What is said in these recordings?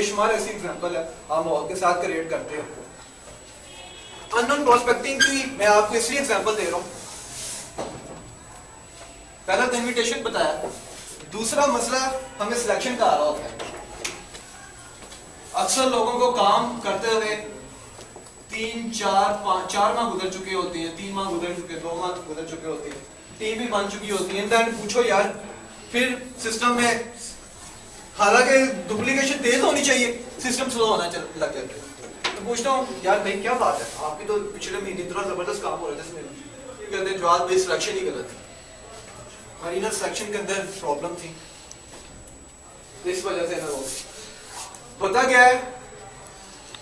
बेशुमार ऐसी एग्जांपल है आप माहौल के साथ क्रिएट करते हो। अननोन प्रोस्पेक्टिंग की मैं आपको इसलिए एग्जांपल दे रहा हूँ, पहला तो इन्विटेशन बताया, दूसरा मसला हमें सिलेक्शन का आ रहा होता है। अक्सर लोगों को काम करते हुए 4 माह गुजर चुके होते हैं, 3 माह गुजर चुके, 2 माह गुजर चुके होते हैं, टीम भी बन चुकी होती है, देन पूछो यार फिर सिस्टम में, हालांकि डुप्लीकेशन तेज होनी चाहिए, सिस्टम स्लो होना लग जाता है। तो पूछता हूँ यार भाई क्या बात है, आपकी तो पिछले महीने इतना जबरदस्त काम हो रहा था इसमें, कहते हैं जवाब भाई सिलेक्शन ही गलत है, हमारी ना सिलेक्शन के अंदर प्रॉब्लम थी, इस वजह से ना होता क्या है,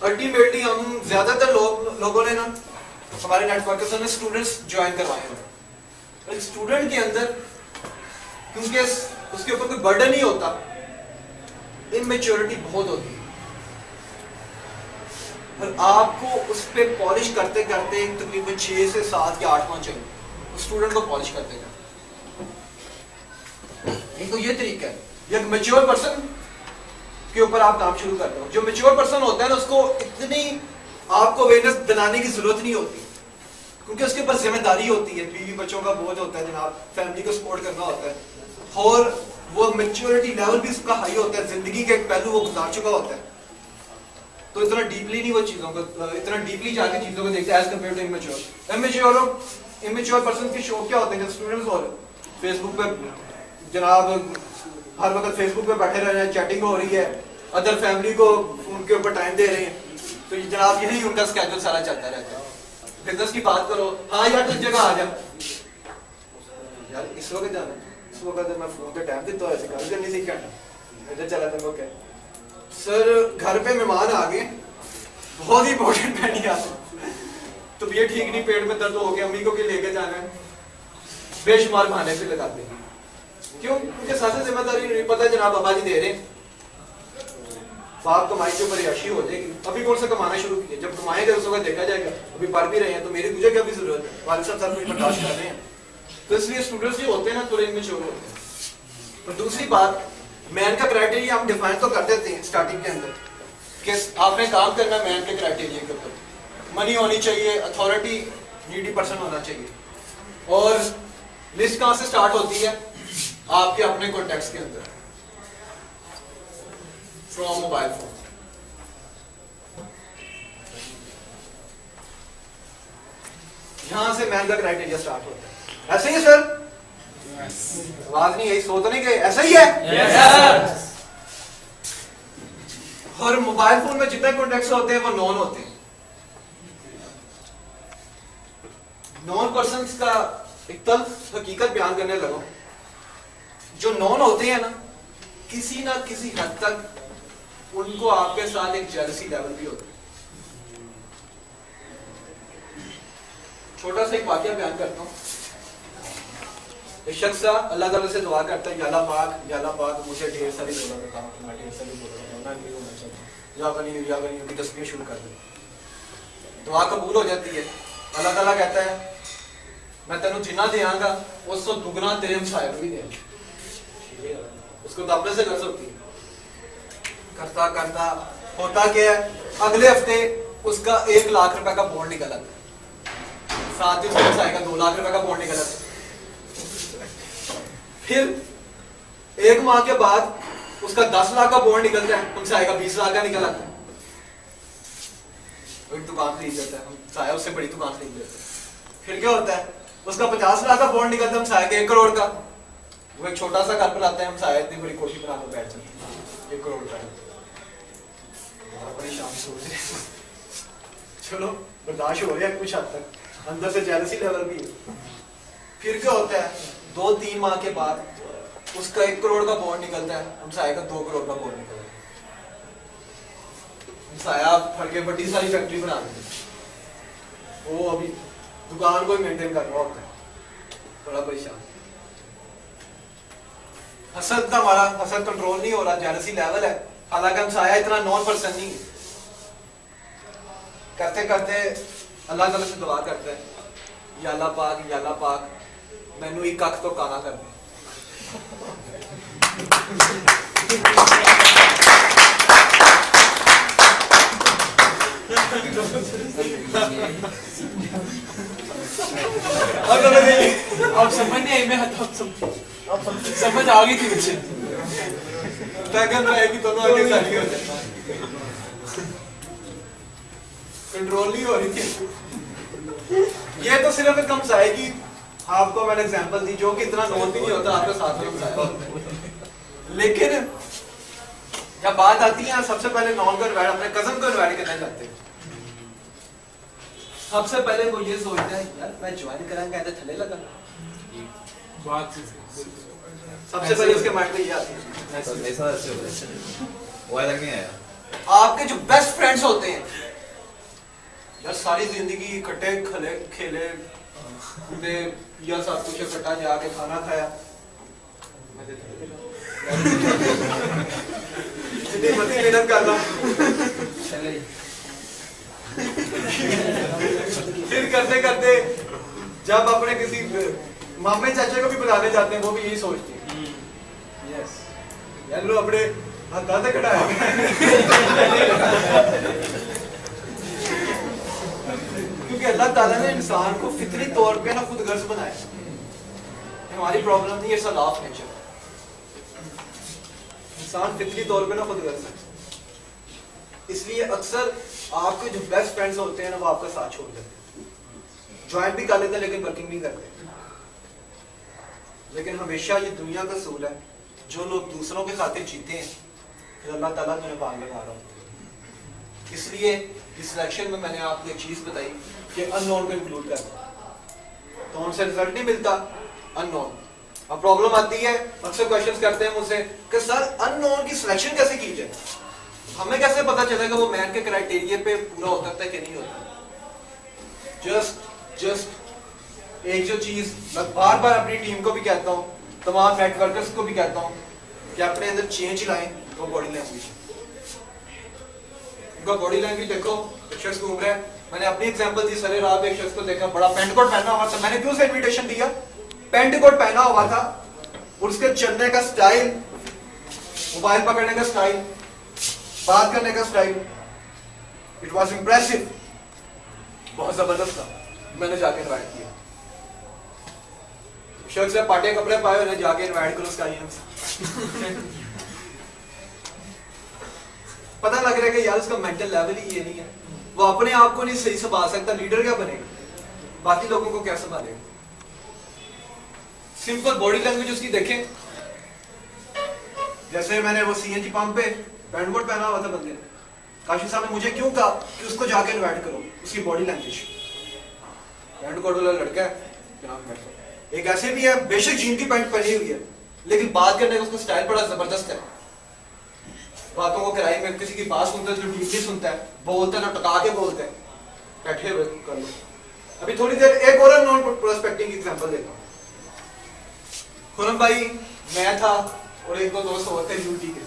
अल्टीमेटली हम ज्यादातर लोगों ने ना, हमारे नेटवर्कर्स ने स्टूडेंट्स ज्वाइन करवाए हैं। स्टूडेंट के अंदर क्योंकि उसके ऊपर कोई बर्डन नहीं होता, इमेच्योरिटी बहुत होती है, और आपको उस पर पॉलिश करते करते तकरीबन 6 से 7 या 8 माह चाहिए स्टूडेंट को पॉलिश करते करते। एक तो ये तरीका है, एक मैच्योर पर्सन के ऊपर आप काम शुरू करते हो। जो मैच्योर पर्सन होता है ना, उसको इतनी आपको अवेयरनेस दिलाने की जरूरत नहीं होती, क्योंकि उसके ऊपर जिम्मेदारी होती है, बीवी बच्चों का बोझ होता है जनाब, फैमिली को सपोर्ट करना होता है, और वो मैच्योरिटी लेवल भी उसका हाई होता है, जिंदगी के एक पहलू वो गुजार चुका होता है, तो इतना डीपली नहीं वो चीजों को, इतना डीपली जाके चीजों को देखते हैं as compare to immature. Immature person के शौक क्या होते हैं, जब स्टूडेंट्स हो रहे फेसबुक पे जनाब हर वक्त फेसबुक पे बैठे रह रहे हैं, चैटिंग हो रही है, अदर फैमिली को उनके ऊपर टाइम दे रहे हैं, तो जनाब यही उनका स्केड्यूल सारा चलता रहता है। बिजनेस की बात करो, हाँ यार तुम जगह आ जा यार, इस वक्त जाना, इस वक्त मैं फोन पे टाइम देता हूँ, ऐसे गल करनी सी क्या इधर चला तुमको क्या सर, घर पे मेहमान आ गए, बहुत ही इंपॉर्टेंट मीटिंग आ गई, तो ये ठीक नहीं, पेट में दर्द हो गया, अम्मी को भी लेके जाना है, बेशुमार बहाने पे लगाते हैं। क्यों? मुझे साथ जिम्मेदारी नहीं पता, जनाब बाबा जी दे रहे हैं, बाप कमाई के ऊपर याशी हो जाएगी, अभी कौन सा कमाना शुरू किया, जब कमाएंगे उस वक्त देखा जाएगा, अभी पढ़ भी रहे हैं तो मेरी तुझे क्या भी जरूरत है, वालिद साहब सब कुछ बर्दाश्त कर रहे हैं। तो इसलिए स्टूडेंट्स जो होते हैं ना थोड़े इमेच्योर होते हैं। और दूसरी बात, मैन का क्राइटेरिया हम डिफाइन तो कर देते हैं स्टार्टिंग के अंदर कि आपने काम करना मैन के क्राइटेरिया के ऊपर, मनी होनी चाहिए, अथॉरिटी, नीडी पर्सन होना चाहिए, और लिस्ट कहां से स्टार्ट होती है, आपके अपने कॉन्टेक्स्ट के अंदर, फ्रॉम मोबाइल फोन। यहां से मैन का क्राइटेरिया स्टार्ट होता है। ऐसे ही है सर? आवाज नहीं आई, सो तो नहीं गए? ऐसा ही है? yes, और मोबाइल फोन में जितने कॉन्टेक्ट्स होते हैं वो नॉन होते हैं। नॉन पर्सन्स का एक तल्ख हकीकत बयान करने लगो, जो नॉन होते हैं ना, किसी ना किसी हद तक उनको आपके साथ एक जेलसी लेवल भी होता है। छोटा सा एक वाकया बयान करता हूँ। एक शख्स अल्लाह ताला से दुआ करता है, या अल्लाह पाक मुझे ढेर सारी दौलत अता फरमा, मैं ढेर सारी दौलत नहीं होना चाहता, या गनी की तस्बीह शुरू कर दे। दुआ कबूल हो जाती है। अल्लाह ताला कहता है मैं तेनों जिन्ना देंगा उससे दुगना तेरे हमसाये को भी देंगे। उसको तो अपने से कर सकती है। करता करता होता क्या है, अगले हफ्ते उसका 1 लाख रुपए का बॉन्ड निकला, साथ ही उसके हमसाये का 2 लाख रुपए का बॉन्ड निकला। फिर 1 माह के बाद उसका 10 लाख का बॉन्ड निकलता है, हमसाये का 20 लाख का निकल आता है। एक दुकान खरीद लेता है, हमसाया उससे बड़ी दुकान खरीद लेता है। फिर क्या होता है, उसका 50 लाख का बॉन्ड निकलता है, हमसाया के 1 करोड़ का। वो एक छोटा सा घर बनाता है, हमसाया इतनी बड़ी कोठी बना कर बैठ जाता है, 1 करोड़ का। परेशान सोच रहे, चलो बर्दाश्त हो रहा है कुछ हद तक, अंदर से जेलसी लेवल भी है। फिर क्या होता है, 2-3 माह के बाद उसका 1 करोड़ का बॉन्ड निकलता है, हमसाया का 2 करोड़ का बॉन्ड निकलता है। हमसाया फड़ के बड़ी सारी फैक्ट्री बना दी, वो अभी दुकान को ही मेंटेन कर रहा होता है, बड़ा परेशान। हसद का हमारा हसद कंट्रोल नहीं हो रहा, जेलसी लेवल है। हालांकि हमसाया इतना नॉन पर्सन नहीं है। करते करते अल्लाह ताला से दुआ करता है, या अल्लाह पाक मैनू एक अख तो काना कर दे। अब समझ नहीं आई, मैं अब समझ आ गई थी मुझे। ताकत रहेगी दोनों आगे सारी हो जाए, कंट्रोल नहीं हो रही थी। ये तो सिर्फ एक कम आएगी, आपको मैंने एग्जांपल दी जो कि इतना नोट भी नहीं होता आपके साथ में समझाया। लेकिन जब बात आती है सबसे पहले नॉन को इनवाइट, अपने कजन को इनवाइट करना चाहते हैं, सबसे पहले वो ये सोचता है यार मैं ज्वाइन करांगा कहते थले लगा, बात सबसे पहले उसके माइंड में ये आती है। ऐसा ऐसे हो रहा है, वो तक नहीं आया। आपके जो बेस्ट फ्रेंड्स होते हैं यार, सारी जिंदगी इकट्ठे खेले खेले कूदे यार, सब कुछ इकट्ठा जाके खाना खाया, इतनी बड़ी मेहनत कर रहा हूं, फिर करते करते जब अपने किसी मामे चाचे को भी बुलाने जाते हैं वो भी यही सोचते हैं यस यार लो अपने हाथ से कटाया। क्योंकि अल्लाह ताला ने इंसान को फितरी तौर पे ना खुद गर्ज बनाया, हमारी प्रॉब्लम नहीं है, it's a law of nature. इंसान फितरी तौर पे ना खुद गर्ज है, इसलिए अक्सर आपके जो बेस्ट फ्रेंड्स होते हैं ना वो आपका साथ छोड़ देते हैं, ज्वाइन भी कर लेते हैं लेकिन वर्किंग नहीं करते। लेकिन हमेशा ये दुनिया का असूल है, जो लोग दूसरों के खातिर जीते हैं फिर अल्लाह ताला तुम्हें पार लगा रहा हूँ। इसलिए इस सिलेक्शन में मैंने आपको एक चीज बताई कि अननोन को इंक्लूड कर, तो उनसे रिजल्ट नहीं मिलता अननोन। अब प्रॉब्लम आती है, अक्सर क्वेश्चंस करते हैं मुझसे कि सर अननोन की सिलेक्शन कैसे की जाए, हमें कैसे पता चलेगा वो मैन के क्राइटेरिया पे पूरा होता है कि नहीं होता। जस्ट एक जो चीज मैं बार बार अपनी टीम को भी कहता हूँ, तमाम नेटवर्कर्स को भी कहता हूँ कि अपने अंदर चेंज लाएं, वो बॉडी लैंग्वेज। उनका बॉडी लैंग्वेज देखो, एक शख्स घूम रहा है, मैंने अपनी एग्जांपल दी, सरे रात एक शख्स को देखा बड़ा पेंट कोट पहना हुआ था, मैंने क्यों से इनविटेशन दिया, पेंट कोट पहना हुआ था, उसके चलने का स्टाइल, मोबाइल पकड़ने का स्टाइल, बात करने का स्टाइल, इट वाज इंप्रेसिव, बहुत जबरदस्त था। मैंने जाके इनवाइट किया, शख्स ने पाटे कपड़े पाए, उन्हें जाके इनवाइट करो उसका पता लग रहा है कि यार उसका मेंटल लेवल ही ये नहीं है, वो अपने आप को नहीं सही संभाल सकता, लीडर क्या बनेगा, बाकी लोगों को क्या संभालेगा। सिंपल बॉडी लैंग्वेज उसकी देखें, जैसे मैंने वो सीएनजी पंप पे पैंट कोट पहना हुआ था बंदे ने, काशी साहब ने मुझे क्यों कहा कि उसको जाके इनवाइट करो, उसकी बॉडी लैंग्वेज, पैंट कोट वाला लड़का है जनाब, एक ऐसे भी है बेशक जीन की पैंट पहनी हुई है लेकिन बात करने का उसका स्टाइल बड़ा जबरदस्त है, बातों को किराए में किसी की बात सुनता है जो डीपली सुनता है, बोलता है ना टका के बोलता है, बैठे हुए कर लो। अभी थोड़ी देर एक और नॉन प्रोस्पेक्टिंग एग्जांपल देता हूं। खुरम भाई, मैं था और एक दो दोस्त और थे यूटी के,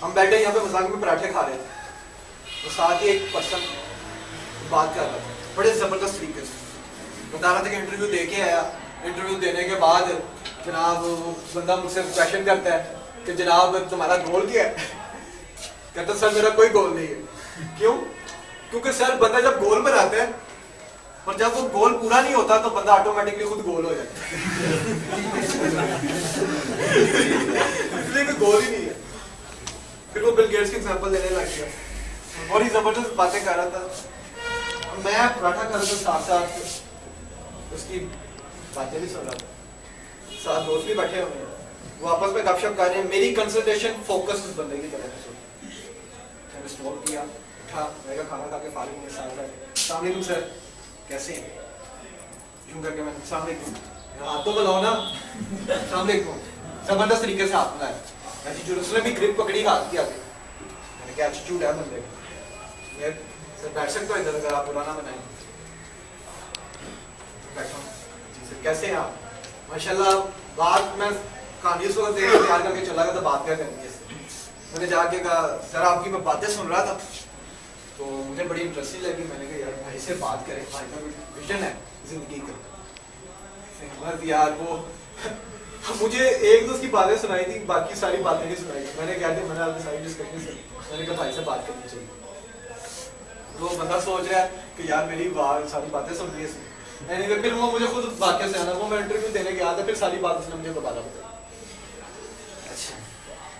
हम बैठे यहाँ पे मजाक में पराठे खा रहे थे, तो साथ ही एक पर्सन बात कर रहा था बड़े जबरदस्त तरीके से, बता रहा था कि इंटरव्यू दे के आया, इंटरव्यू देने के बाद जनाब वो बंदा मुझसे क्वेश्चन करता है कि जनाब तुम्हारा गोल क्या है, कहता सर मेरा कोई गोल नहीं है। क्यों? क्योंकि सर बंदा जब गोल बनाता है और जब वो गोल पूरा नहीं होता तो बंदा ऑटोमेटिकली खुद गोल हो जाता है। इसलिए कोई गोल ही नहीं है। फिर वो बिल गेट्स की एग्जांपल देने लग गया, बड़ी जबरदस्त बातें कर रहा था, मैं पराठा कर रहा था, साथ साथ उसकी बातें भी सुन रहा था, साथ दोस्त भी बैठे हुए हैं, वो आपस में गपशप कर रहे हैं, मेरी कंसंट्रेशन फोकस उस बंदे की तरफ से। मैंने स्मोक किया, उठा, मैं खाना खा के फारिग में साथ बैठे, अस्सलाम वालेकुम सर कैसे हैं, यूं करके मैंने अस्सलाम वालेकुम, हाथ तो मिलाओ ना, अस्सलाम वालेकुम, जबरदस्त तरीके से हाथ मिलाया, एटीट्यूड, उसने भी ग्रिप पकड़ी हाथ की आगे, मैंने क्या एटीट्यूड है बंदे का, सर बैठ सकते हो इधर अगर आप बुरा ना बनाएं, बैठा जी सर कैसे हैं आप, माशाल्लाह। बात मैं कहानी उस वक्त तैयार करके चला गया था, बात क्या करनी है, मैंने जाके कहा सर आपकी मैं बातें सुन रहा था तो मुझे बड़ी इंटरेस्टिंग लगी, मैंने कहा यार भाई से बात करें, भाई का विजन है जिंदगी का। बस यार वो मुझे एक दो उसकी बातें सुनाई थी, बाकी सारी बातें नहीं सुनाई, मैंने क्या थी मैंने आपकी सारी डिस्कशन सुनी, मैंने कहा भाई से बात करनी चाहिए। वो बंदा सोच रहा है कि यार मेरी सारी बातें सुन रही है, एनीवे फिर वो मुझे खुद वाकई से आना, वो मैं इंटरव्यू देने गया था, फिर सारी बात उसने मुझे दोबारा बताई।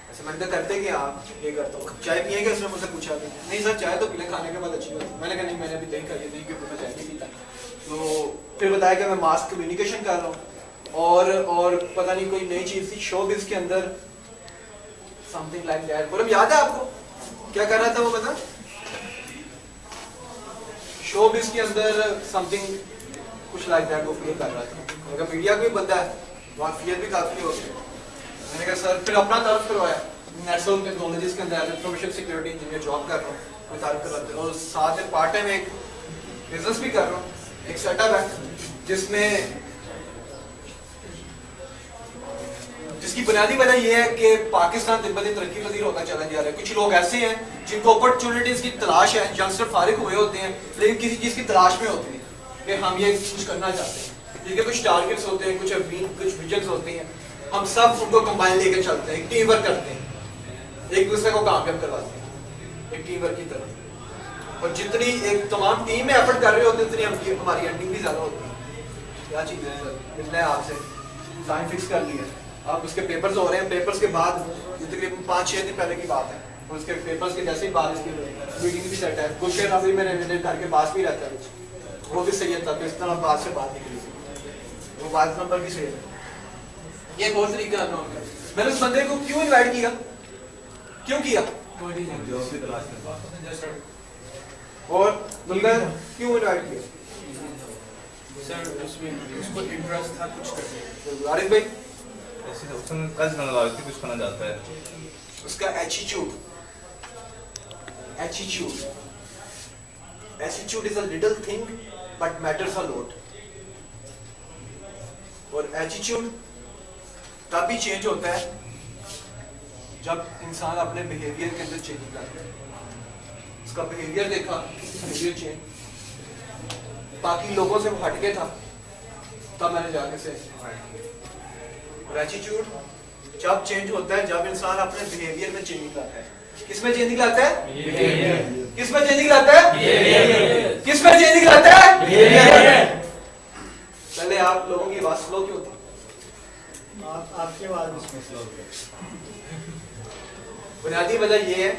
अच्छा मैंने तो करते कि आप ये करता हूँ, चाय पिएंगे? उसने मुझसे पूछा कि नहीं सर चाय तो पीने खाने के बाद अच्छी होती है। मैंने कहा नहीं मैंने अभी नहीं खाई नहीं क्योंकि मैं चाय नहीं पीता। तो फिर बताया कि मैं मास कम्युनिकेशन कर रहा हूँ और पता नहीं कोई नई चीज़ थी शोबिज़ के अंदर, समथिंग लाइक दैट। मतलब याद है आपको क्या कर रहा था वो पता? शोबिज़ के अंदर समथिंग कुछ लाइक दैट वो फील कर रहा था। अगर मीडिया कोई बंदा है वहाँ फियर भी काफ़ी होती है। मैंने कहा सर, फिर अपना तारुफ करवाया नेटवर्क टेक्नोलॉजीज के अंदर इंफॉर्मेशन सिक्योरिटी इंजीनियर जॉब कर रहा हूँ, मैं तारुफ करवाते हैं और साथ में पार्ट टाइम एक बिजनेस भी कर रहा हूँ, एक सेटअप है जिसकी बुनियादी वजह यह है कि पाकिस्तान दिन ब दिन तरक्की पजीर होता चला जा रहा है। कुछ लोग ऐसे हैं जिनको अपॉर्चुनिटीज की तलाश है, यंगस्टर फारिग हुए होते हैं लेकिन किसी चीज़ की तलाश में होते हैं कि हम ये कुछ करना चाहते हैं, ठीक है, कुछ टारगेट्स होते हैं, कुछ विजन्स होते हैं, हम सब उनको कंबाइन लेकर चलते हैं, टीम वर्क करते हैं, एक दूसरे को कामयाब करवाते हैं एक टीम वर्क की तरह। और जितनी एक तमाम टीम में एफर्ट कर रहे होते हैं उतनी हमारी अर्निंग भी ज़्यादा होती है। क्या चीज़ है सर, मिलना है आपसे, टाइम फिक्स कर लिया, आप उसके पेपर्स हो रहे हैं, पेपर्स के बाद तकरीबन 5-6 दिन पहले की बात है, और उसके पेपर्स के जैसे ही बाद इसकी मीटिंग भी सेट है, कुछ देर अभी मेरे घर के पास भी रहता है, वो भी सही था, तो इस तरह बात से बात निकली, वो बात नंबर भी सही है। ये बहुत तरीका है नॉन का। मैंने उस बंदे को क्यों इनवाइट किया, क्यों किया जॉब की तलाश में, और बंदा क्यों इनवाइट किया? सर उसमें उसको इंटरेस्ट था कुछ करने। आरिफ भाई ऐसे उसने कल सुना लगा कि कुछ करना चाहता है, उसका attitude is a little thing but matters a lot. और एटीट्यूड तभी चेंज होता है जब इंसान अपने बिहेवियर के अंदर चेंज करता है। उसका बिहेवियर देखा, बिहेवियर चेंज, बाकी लोगों से वो हटके था, तब मैंने जाके से और एटीट्यूड जब चेंज होता है जब इंसान अपने बिहेवियर में चेंज लाता है। किसमें चेंज लाता है? किसमें चेंज लाता है? किसमें चेंज लाता है? पहले आप लोगों की आवाज स्लो क्यों होती? आपकी आवाज उसमें स्लो बुनियादी वजह यह है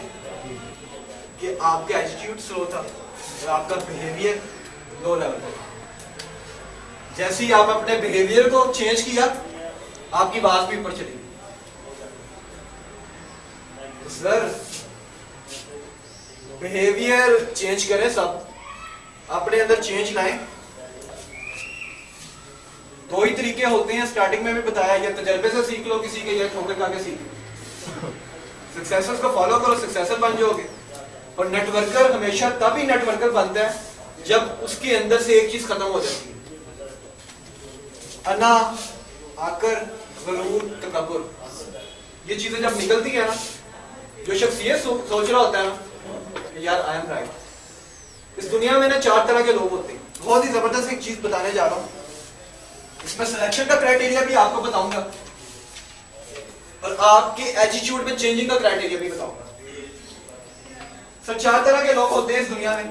कि आपका एटीट्यूड स्लो था और आपका बिहेवियर लो लेवल पर। जैसे ही आप अपने बिहेवियर को चेंज किया आपकी बात भी ऊपर चली। सर बिहेवियर चेंज करें, सब अपने अंदर चेंज लाएं। दो ही तरीके होते हैं, स्टार्टिंग में भी बताया, या तजर्बे से सीख लो किसी के, या ठोकर खा के सीख लो। सक्सेसर्स को फॉलो करो, सक्सेसर बन जाओगे। और नेटवर्कर हमेशा तभी नेटवर्कर बनता है जब उसके अंदर से एक चीज खत्म हो जाती है, अना, आकर, गरूर, तकब्बुर। ये चीजें जब निकलती है ना, जो शख्स ये सोच रहा होता है ना यार आई एम राइट। इस दुनिया में ना 4 तरह के लोग होते हैं। बहुत ही जबरदस्त एक चीज बताने जा रहा हूं, इसमें सिलेक्शन का क्राइटेरिया भी आपको बताऊंगा और आपके एटीट्यूड में चेंजिंग का क्राइटेरिया भी बताऊंगा। सर 4 तरह के लोग होते हैं इस दुनिया में।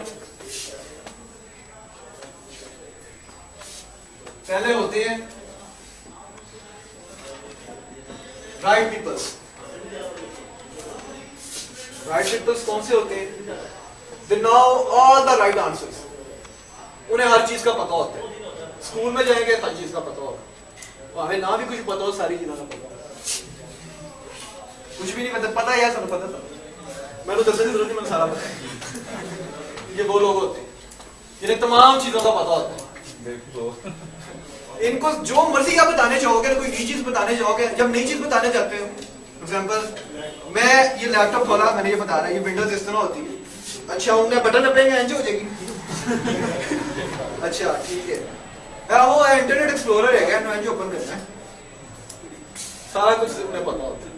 पहले होते हैं राइट पीपल्स। राइट पीपल्स कौन से होते हैं? They know all the right answers. उन्हें हर चीज का पता होता है। स्कूल में जाएंगे हर चीज का पता होगा, हमें ना भी कुछ पता हो सारी चीजों का पता होगा। कुछ भी नहीं पता है, सब पता था, मैं तो दसने की जरूरत नहीं, मैंने सारा पता है। ये वो लोग होते हैं जिन्हें तमाम चीजों का पता होता है। देखो इनको जो मर्जी आप बताने चाहोगे, कोई नई चीज बताने चाहोगे, जब नई चीज बताने जाते हो, फॉर एग्जांपल मैं ये लैपटॉप खोला, मैंने ये बता रहा है ये विंडोज इस तरह होती है। अच्छा उनने बटन दबाएंगे एंज हो जाएगी। अच्छा ठीक है, वो इंटरनेट एक्सप्लोरर है क्या, एंज ओपन करना है, सारा कुछ उन्हें पता होता है।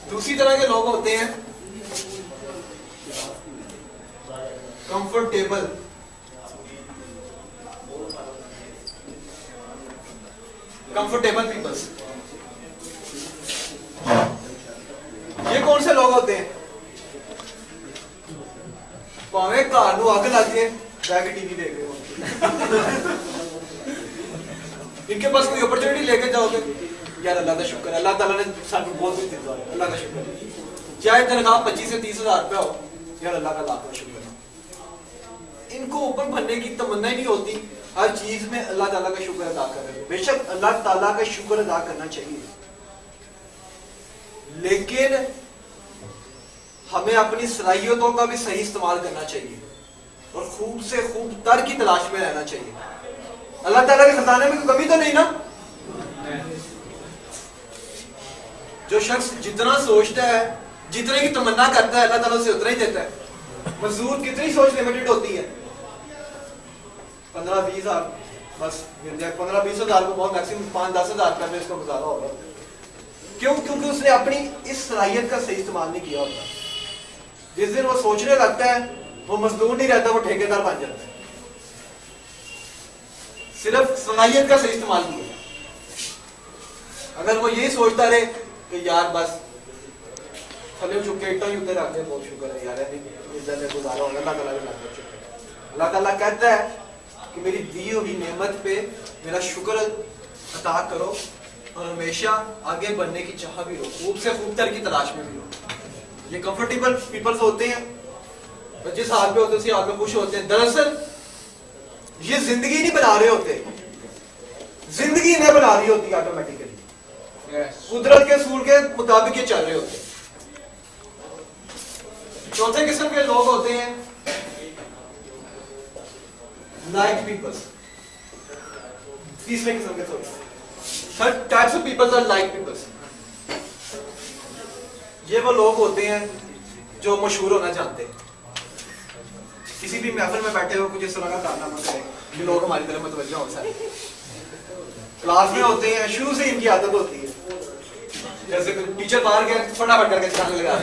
दूसरी तरह के लोग होते हैं कंफर्टेबल। Comfortable peoples. ये कौन से लोग होते हैं? भावे घर नूं अग लग जाए जाके टीवी देख रहे हो, इनके पास कोई अपॉर्चुनिटी लेके जाओगे, यार अल्लाह का शुक्र है, अल्लाह ताला ने सानू बहुत कुछ दिया, अल्लाह का शुक्र है। चाहे तनख्वाह 25 से 30 हजार रुपया हो, यार अल्लाह का लाख शुक्र है। इनको ऊपर बनने की तमन्ना ही नहीं होती, हर चीज में अल्लाह ताला का शुक्र अदा कर रहे हो। बेशक अल्लाह ताला का शुक्र अदा करना चाहिए, लेकिन हमें अपनी सलाहियतों का भी सही इस्तेमाल करना चाहिए और खूब से खूब तर की तलाश में रहना चाहिए। अल्लाह ताला के खजाने में कोई कमी तो नहीं ना। जो शख्स जितना सोचता है, जितने की तमन्ना करता है, अल्लाह ताला उसे उतना ही देता है। मजदूर कितनी सोच लिमिटेड होती है, 15-20 हजार बस मिल जाए, 15-20 हजार को बहुत मैक्सिमम 5-10 हजार रुपये में इसको गुजारा होगा। क्यों? क्योंकि उसने अपनी इस सलाहियत का सही इस्तेमाल नहीं किया होता। जिस दिन वो सोचने लगता है, वो मजदूर नहीं रहता, वो ठेकेदार बन जाता है। सिर्फ सलाहियत का सही इस्तेमाल किया। अगर वो यही सोचता रहे कि यार बस थले चुप के इतना ही उधर रख दे, बहुत शुक्र है यार, इधर में गुजारा होगा, अल्लाह ताला के लाख शुक्र है। अल्लाह ताला कहता है कि मेरी दी हुई नेमत पे मेरा शुक्र अता करो और हमेशा आगे बढ़ने की चाह भी हो, खूब से खूब तर की तलाश में भी हो। ये कंफर्टेबल पीपल्स होते हैं, जिस हाल पे होते हैं उसी हाल में खुश होते हैं। दरअसल ये जिंदगी नहीं बना रहे होते, जिंदगी इन्हें बना रही होती है ऑटोमेटिकली। कुदरत के असूल के मुताबिक ये चल रहे होते हैं। चौथे किस्म के लोग होते हैं लाइक पीपल्स। तीसरे किस्म के third types of peoples are like peoples. ये वो लोग होते हैं जो मशहूर होना चाहते हैं। किसी भी महफिल में बैठे हो, कुछ इस तरह का कारनामा करें कि लोग हमारी तरफ मुतवज्जो हो सारे। क्लास में होते हैं, शुरू से इनकी आदत होती है, जैसे टीचर बाहर गए फटाफट करके छलांग लगा,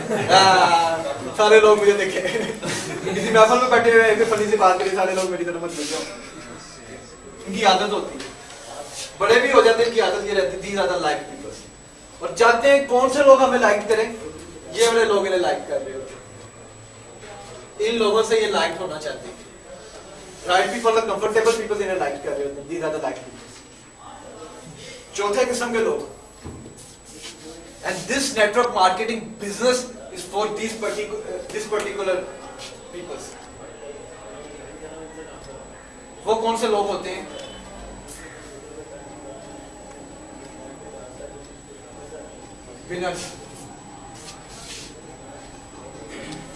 सारे लोग मुझे देखे। किसी महफिल में बैठे हुए फिर फनी सी बात करें, सारे लोग मेरी तरफ मुतवज्जो। इनकी आदत होती है, बड़े भी हो जाते हैं, इनकी आदत ये रहती है दी ज्यादा लाइक पीपल्स। और चाहते हैं कौन से लोग हमें लाइक करें, ये वाले लोग इन्हें लाइक कर रहे होते हैं। इन लोगों से ये लाइक होना चाहते हैं। राइट पीपल, कंफर्टेबल पीपल इन्हें लाइक कर रहे होते हैं, दी ज्यादा लाइक पीपल्स। चौथे किस्म के लोग, and this network marketing business is for this particular peoples. वो कौन से लोग होते हैं? विनर्स,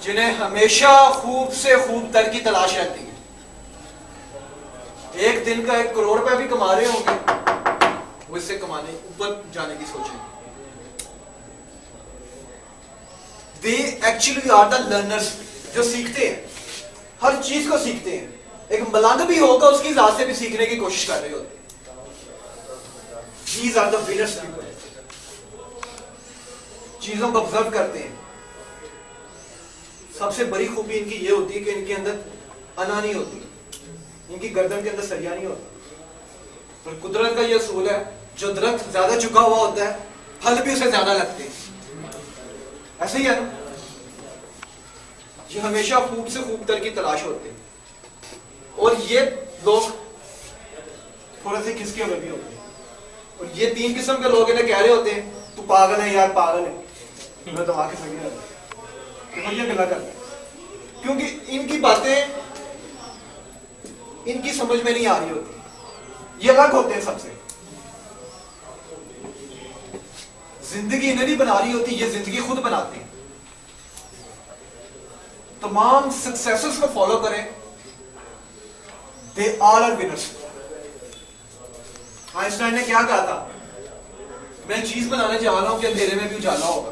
जिन्हें हमेशा खूब से खूब तर की तलाश रहती है। एक दिन का 1 करोड़ रुपया भी कमा रहे होंगे, वो इससे कमाने ऊपर जाने की सोचेंगे। They actually are the learners, जो सीखते हैं, हर चीज को सीखते हैं। एक मलंग भी होगा, उसकी जात से भी सीखने की कोशिश कर रहे होते हैं। These are the winners people, चीजों को ऑब्जर्व करते हैं। सबसे बड़ी खूबी इनकी ये होती है कि इनके अंदर अना नहीं होती, इनकी गर्दन के अंदर सरिया नहीं होता। और कुदरत का ये असूल है, जो दरख्त ज्यादा झुका हुआ होता है, फल भी उसे ज्यादा लगते हैं। ऐसे ही है ना, ये हमेशा खूब से खूब तर की तलाश होते हैं। और ये लोग थोड़े से खिसके हुए भी होते हैं। और ये 3 किस्म के लोग इन्हें कह रहे होते हैं, तू पागल है यार, पागल है, मैं दिमाग के सही रहता ये गला करते हैं। क्योंकि इनकी बातें इनकी समझ में नहीं आ रही होती, ये अलग होते हैं सबसे। जिंदगी इन्हें नहीं बना रही होती, ये जिंदगी खुद बनाते हैं। तमाम सक्सेसेस को फॉलो करें, they all are winners. Einstein ने क्या कहा था? मैं चीज बनाने जा रहा हूं कि अंधेरे में भी उजाला होगा।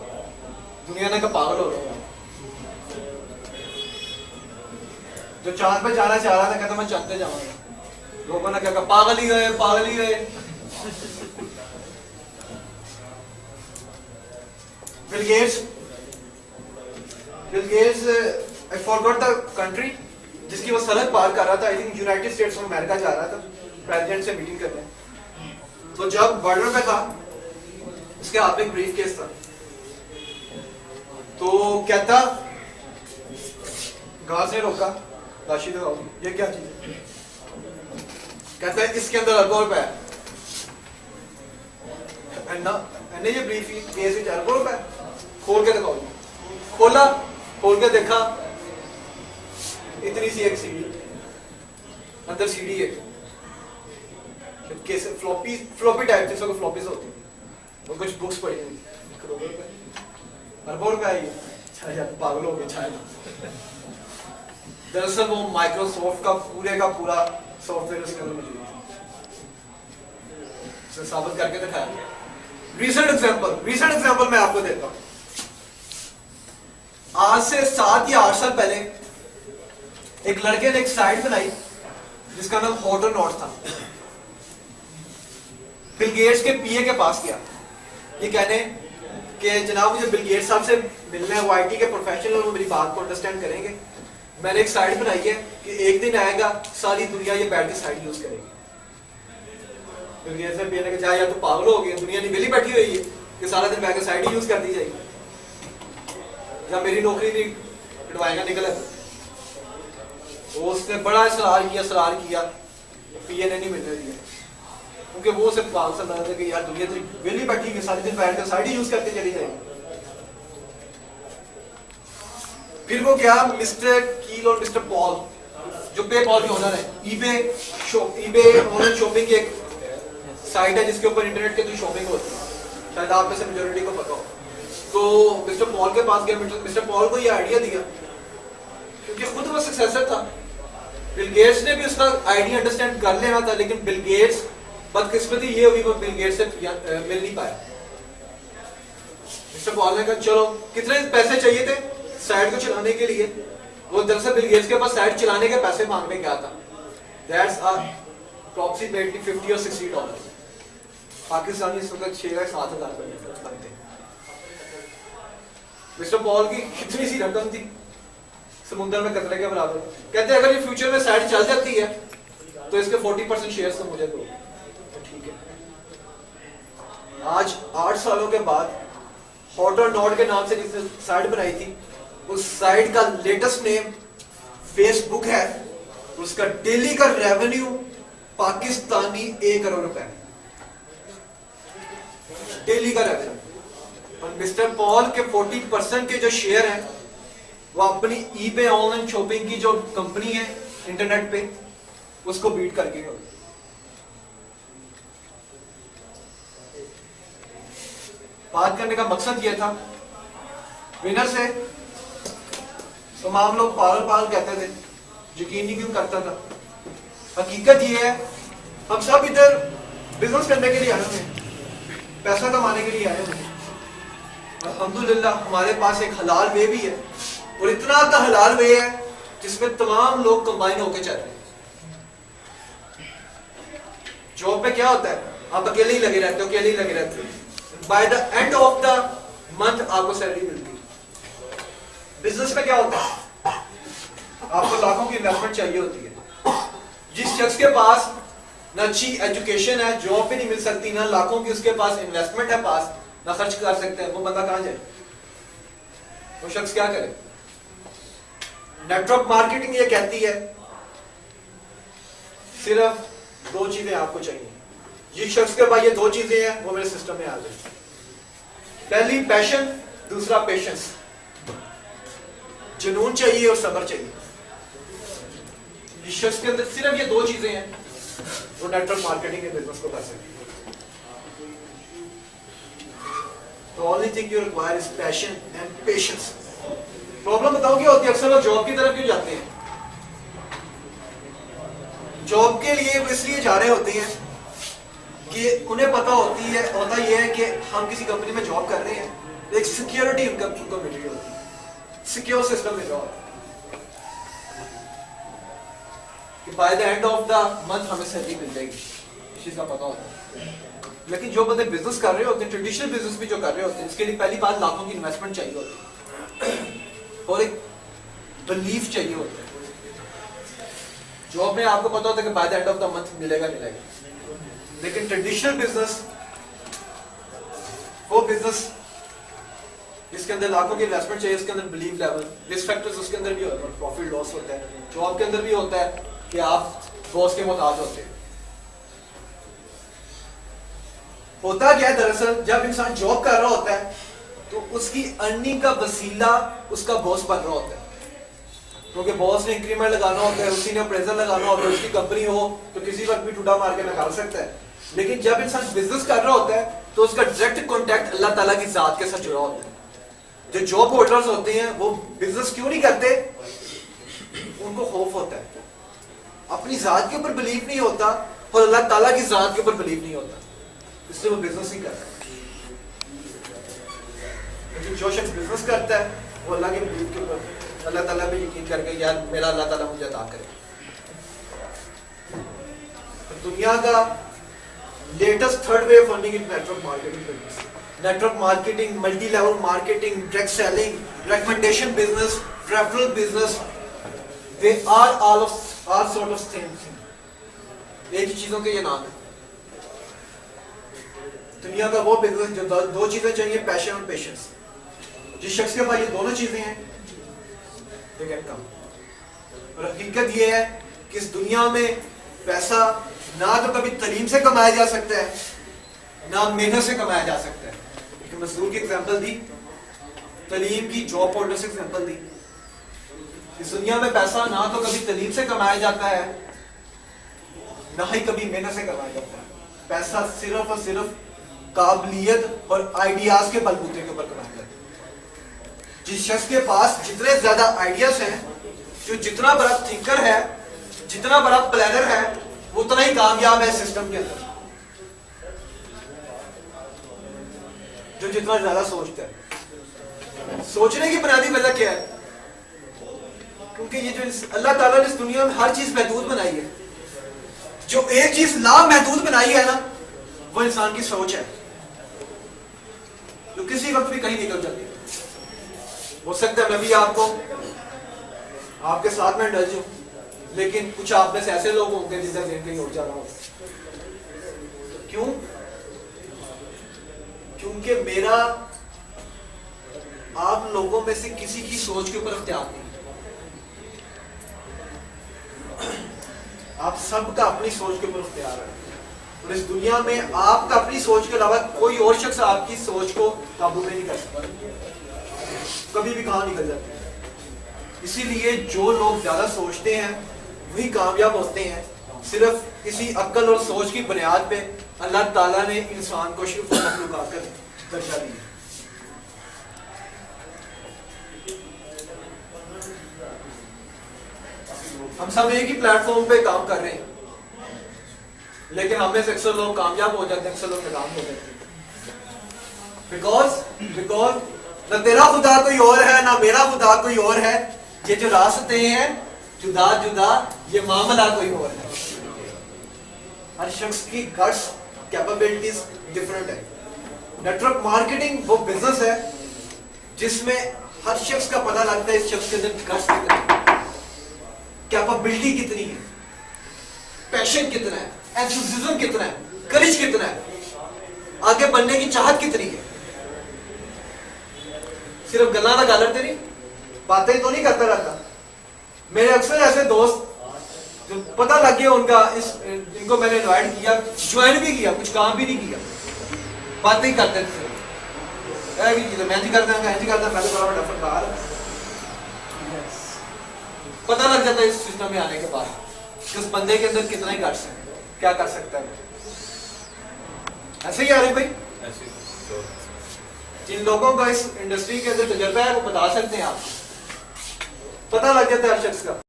दुनिया ने कहा पागल हो रहा है। जो चांद पे जाना चाह रहा था, कहता मैं चांद पे जाऊंगा। लोगों ने कहा पागल ही गए, पागल ही गए। Bill Gates, I forgot the country जिसकी वो सरहद पार कर रहा था। I think United states of America जा रहा था प्रेसिडेंट से मीटिंग करने। तो जब बॉर्डर पे था, उसके हाथ में ब्रीफ केस था। तो कहता, गार्ड ने रोका, लाशी दिखाओ, ये क्या चीज है? कहता है इसके अंदर अरबों रुपए है एंड ये ब्रीफली केस विच अरबों रुपए खोल के दिखाओ जी। खोला, खोल के देखा इतनी सी एक सीडी, अंदर सीडी है कैसे फ्लॉपी टाइप जिसको फ्लॉपीज होती है, और कुछ बुक्स पड़ी हुई, करोड़ों रुपए अरबों रुपए आई है, पागल हो गए छाया। दरअसल वो माइक्रोसॉफ्ट का पूरा सॉफ्टवेयर उसके अंदर मौजूद है, उसे साबित करके दिखाया। रीसेंट एग्जांपल मैं आपको देता हूं। आज से 7 या 8 साल पहले एक लड़के ने एक साइट बनाई जिसका नाम हॉट और नॉट था। बिल गेट्स के पीए के पास गया ये कहने कि जनाब मुझे बिल गेट्स साहब से मिलना है, वो आईटी के प्रोफेशनल, वो मेरी बात को अंडरस्टैंड करेंगे। मैंने एक साइट बनाई है कि एक दिन आएगा सारी दुनिया ये बैठ के साइट यूज करेगी। बिल गेट्स ने पीए ने कहा यार तू पागल हो गया, दुनिया नहीं मिली बैठी हुई है कि सारा दिन बैठ के साइट यूज कर दी जाएगी, या मेरी नौकरी नहीं पिटवाएगा निकल। उसने बड़ा सरार किया, पीए ने नहीं मिलने दिया क्योंकि वो सिर्फ पागल समझ रहा था कि यार दुनिया तो वेली बैठी है सारे दिन बैठ कर साइड यूज करके चली जाएगी। फिर वो क्या, मिस्टर कील और मिस्टर पॉल जो पेपॉल के ओनर है, ईबे ऑनलाइन शॉपिंग की एक साइट है जिसके ऊपर इंटरनेट के थ्रू शॉपिंग होती है, शायद आप में से मेजॉरिटी को पता हो। तो मिस्टर पॉल के पास गया, मिस्टर पॉल को ये आइडिया दिया क्योंकि खुद वो सक्सेसर था। बिल गेट्स ने भी उसका आइडिया अंडरस्टैंड कर लेना था, लेकिन बिल गेट्स बदकिस्मती ये हुई वो बिल गेट्स से मिल नहीं पाया। मिस्टर पॉल ने कहा चलो कितने पैसे चाहिए थे साइट को चलाने के लिए। वो दरअसल बिल गेट्स के पास साइट चलाने के पैसे मांगने गया था। दैट्स अप्रॉक्सीमेटली $50 और $60 पाकिस्तानी इस वक्त 6,07,000 बनते हैं। मिस्टर पॉल की कितनी सी रकम थी, समुद्र में कचरे के बराबर। कहते अगर ये फ्यूचर में साइट चल जाती है तो इसके 40% शेयर्स तो मुझे दो। ठीक है, आज 8 सालों के बाद हॉट और नॉट के नाम से जिसने साइट बनाई थी, उस साइट का लेटेस्ट नेम फेसबुक है। उसका डेली का रेवेन्यू पाकिस्तानी 1 करोड़ रुपए डेली का रेवेन्यू। और मिस्टर पॉल के 40% के जो शेयर हैं वो अपनी ईबे ऑनलाइन शॉपिंग की जो कंपनी है इंटरनेट पे उसको बीट करके हो। बात करने का मकसद यह था, विनर से तमाम लोग पागल कहते थे, यकीन नहीं क्यों करता था। हकीकत यह है हम सब इधर बिजनेस करने के लिए आए हुए हैं, पैसा कमाने के लिए आए हुए हैं। अल्हम्दुलिल्लाह हमारे पास एक हलाल वे भी है, और इतना का हलाल वे है जिसमें तमाम लोग कंबाइन होकर चल रहे हैं। जॉब पे क्या होता है, आप अकेले ही लगे रहते हो, by the end of the month आपको सैलरी मिलती है। बिजनेस में क्या होता है, आपको लाखों की इन्वेस्टमेंट चाहिए होती है। जिस शख्स के पास ना अच्छी एजुकेशन है, जॉब भी नहीं मिल सकती, ना लाखों की उसके पास इन्वेस्टमेंट है पास, ना खर्च कर सकते हैं, वो बंदा कहां जाए? वो शख्स क्या करे? नेटवर्क मार्केटिंग ये कहती है सिर्फ 2 चीजें आपको चाहिए। जिस शख्स के पास ये 2 चीजें हैं वो मेरे सिस्टम में आ गई। पहली पैशन, दूसरा पेशेंस। जुनून चाहिए और सब्र चाहिए। जिस शख्स के अंदर सिर्फ ये 2 चीजें हैं वो नेटवर्क मार्केटिंग के बिजनेस को कर सकते हैं। The only thing you require is passion and patience. Problem बताओ क्या होती है, अक्सर लोग जॉब की तरफ क्यों जाते हैं? जॉब के लिए वो इसलिए जा रहे होते हैं कि उन्हें पता होता ये है कि हम किसी कंपनी में जॉब कर रहे हैं, एक सिक्योरिटी उनको मिल रही होती है, सिक्योर सिस्टम में जॉब, कि by the end of the month हमें सैलरी मिल जाएगी, इस चीज का पता होता है। लेकिन जो बंदे बिजनेस कर रहे होते हैं, ट्रेडिशनल बिजनेस भी जो कर रहे होते हैं, इसके लिए पहली बात लाखों की इन्वेस्टमेंट चाहिए होती है और एक बिलीफ चाहिए होता है। जॉब में आपको पता होता है कि by the end of the month मिलेगा। लेकिन ट्रेडिशनल बिजनेस वो बिजनेस जिसके अंदर लाखों की इन्वेस्टमेंट चाहिए, इसके अंदर बिलीव लेवल, रिस्क फैक्टर्स उसके अंदर भी होता है, प्रॉफिट लॉस होता है। जॉब के अंदर भी होता है कि आप बॉस के मोहताज होते हैं, होता क्या है दरअसल, जब इंसान जॉब कर रहा होता है तो उसकी अर्निंग का वसीला उसका बॉस बन रहा होता है, क्योंकि बॉस ने इंक्रीमेंट लगाना होता है, उसी ने अप्रेजल लगाना होता है, उसकी कंपनी हो तो किसी वक्त भी टूटा मार के निकाल सकता है। लेकिन जब इंसान बिजनेस कर रहा होता है तो उसका डायरेक्ट कॉन्टैक्ट अल्लाह ताला की जात के साथ जुड़ा होता है। जो जॉब होल्डर्स होते हैं वो बिजनेस क्यों नहीं करते? उनको खौफ होता है, अपनी जात के ऊपर बिलीव नहीं होता और अल्लाह ताला की जात के ऊपर बिलीव नहीं होता, इसलिए वो बिजनेस नहीं करता। लेकिन जो शख्स बिजनेस करता है वो अल्लाह के बिलीव के ऊपर, अल्लाह ताला पे यकीन करके यार मेरा अल्लाह ताला मुझे अता करे। तो दुनिया का latest third way of earning in network marketing business, network marketing, multi level marketing, direct selling, recommendation business, referral business, they are all sort of same thing. एक ही चीजों के ये नाम है। दुनिया का वो बिजनेस जो दो चीजें चाहिए, पैशन और पेशेंस। जिस शख्स के पास ये दोनों चीजें हैं दे कैन कम। और हकीकत ये है कि इस दुनिया में पैसा ना तो कभी तालीम से कमाया जा सकता है, ना मेहनत से कमाया जा सकता है। एक मजदूर की एग्जांपल दी, तालीम की, जॉब होल्डर से एग्जांपल दी। इस दुनिया में पैसा ना तो कभी तालीम से कमाया जाता है, ना ही कभी मेहनत से कमाया जाता है। पैसा सिर्फ और सिर्फ काबिलियत और आइडियाज के बलबूते के ऊपर कमाया जाता है। जिस शख्स के पास जितने ज्यादा आइडियाज हैं, जो जितना बड़ा थिंकर है, जितना बड़ा प्लानर है, वो उतना ही कामयाब है सिस्टम के अंदर। जो जितना ज्यादा सोचता है। सोचने की बुनियादी वजह क्या है? क्योंकि ये जो अल्लाह ताला ने इस दुनिया में हर चीज महदूद बनाई है, जो एक चीज लामहदूद बनाई है ना, वो इंसान की सोच है, जो किसी वक्त भी कहीं निकल जाती है। हो सकता है मैं भी आपके साथ में डर जाऊं, लेकिन कुछ आप में से ऐसे लोग होंगे जिनका ज़हन कहीं और जा रहा हो। क्यों? क्योंकि मेरा आप लोगों में से किसी की सोच के ऊपर इख्तियार नहीं। आप सबका अपनी सोच के ऊपर इख्तियार है, और इस दुनिया में आपका अपनी सोच के अलावा कोई और शख्स आपकी सोच को काबू में नहीं कर सकता, कभी भी कहां निकल जाती है। इसीलिए जो लोग ज्यादा सोचते हैं वही कामयाब होते हैं। सिर्फ इसी अक्ल और सोच की बुनियाद पे अल्लाह ताला ने इंसान को सिर्फ मखलूकात का दर्जा दिया। हम सब एक ही प्लेटफॉर्म पे काम कर रहे हैं, लेकिन हमें से अक्सर लोग कामयाब हो जाते हैं, अक्सर लोग नाकाम हो जाते हैं। बिकॉज न तेरा खुदा कोई और है, ना मेरा खुदा कोई और है। ये जो रास्ते हैं जुदा जुदा, ये मामला कोई और है। हर शख्स की गट्स, कैपेबिलिटीज डिफरेंट है। नेटवर्क मार्केटिंग वो बिजनेस है जिसमें हर शख्स का पता लगता है इस शख्स के अंदर गट्स कितने हैं, कैपेबिलिटी कितनी है, पैशन कितना है, एंथुसिज्म कितना है, करेज कितना है, आगे बढ़ने की चाहत कितनी है। सिर्फ गल्ला ना गालर तेरी बातें तो नहीं करता रहता। मेरे अक्सर ऐसे दोस्त जो पता लग गया उनका इनको मैंने इनवाइट किया, ज्वाइन भी किया, कुछ काम भी नहीं किया, बातें ही करते थे। मैं जी करता पहले बड़ा बड़ा फनकार पता लग जाता है इस सिस्टम में आने के बाद कि उस बंदे के अंदर कितना ही गट्स है, क्या कर सकता है। ऐसे ही आ रहे भाई, जिन लोगों का इस इंडस्ट्री के अंदर तजुर्बा है वो बता सकते हैं, आप पता लग जाता है हर शख्स का।